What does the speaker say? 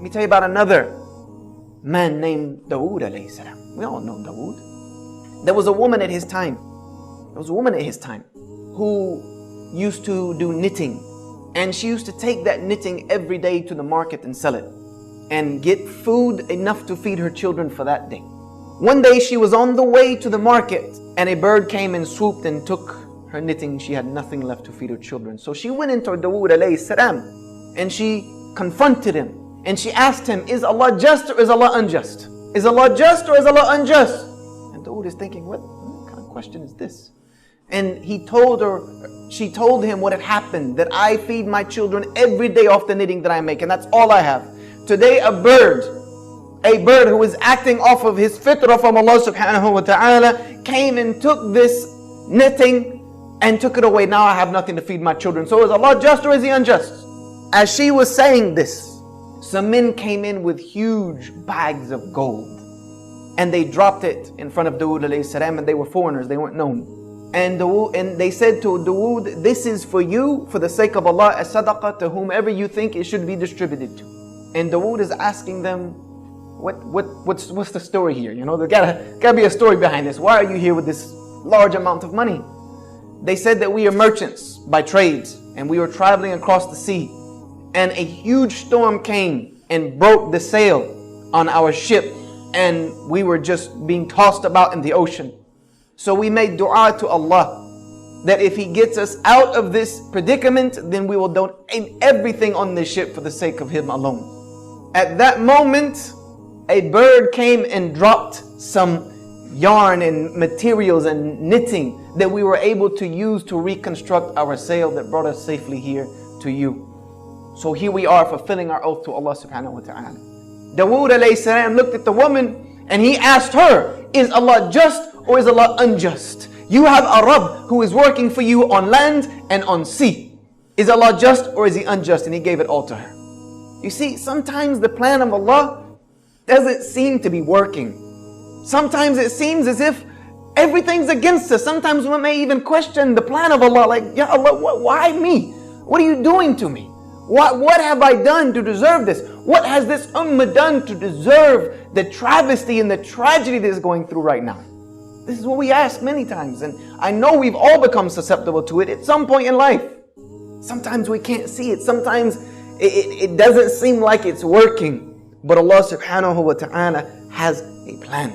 Let me tell you about another man named Dawood alayhi salam. We all know Dawood. There was a woman at his time. Who used to do knitting. And she used to take that knitting every day to the market and sell it. And get food enough to feed her children for that day. One day she was on the way to the market and a bird came and swooped and took her knitting. She had nothing left to feed her children. So she went into Dawood alayhi salam and she confronted him. And she asked him, is Allah just or is Allah unjust? Is Allah just or is Allah unjust? And Dawood is thinking, what kind of question is this? And she told him what had happened, that I feed my children every day off the knitting that I make, and that's all I have. Today a bird who is acting off of his fitrah from Allah subhanahu wa ta'ala came and took this knitting and took it away. Now I have nothing to feed my children. So is Allah just or is He unjust? As she was saying this, some men came in with huge bags of gold. And they dropped it in front of Dawood alayhi salam, and they were foreigners, they weren't known. And they said to Dawood, this is for you, for the sake of Allah, as sadaqah to whomever you think it should be distributed to. And Dawood is asking them, what's the story here? You know, there gotta be a story behind this. Why are you here with this large amount of money? They said that we are merchants by trade, and we were traveling across the sea. And a huge storm came and broke the sail on our ship, and we were just being tossed about in the ocean. So we made dua to Allah that if He gets us out of this predicament, then we will donate everything on this ship for the sake of Him alone. At that moment, a bird came and dropped some yarn and materials and knitting that we were able to use to reconstruct our sail that brought us safely here to you. So here we are fulfilling our oath to Allah subhanahu wa ta'ala. Dawood alayhi salam looked at the woman and he asked her, is Allah just or is Allah unjust? You have a Rabb who is working for you on land and on sea. Is Allah just or is He unjust? And he gave it all to her. You see, sometimes the plan of Allah doesn't seem to be working. Sometimes it seems as if everything's against us. Sometimes we may even question the plan of Allah, like, Ya Allah, why me? What are you doing to me? What have I done to deserve this? What has this ummah done to deserve the travesty and the tragedy that is going through right now? This is what we ask many times, and I know we've all become susceptible to it at some point in life. Sometimes we can't see it. Sometimes it doesn't seem like it's working. But Allah subhanahu wa ta'ala has a plan.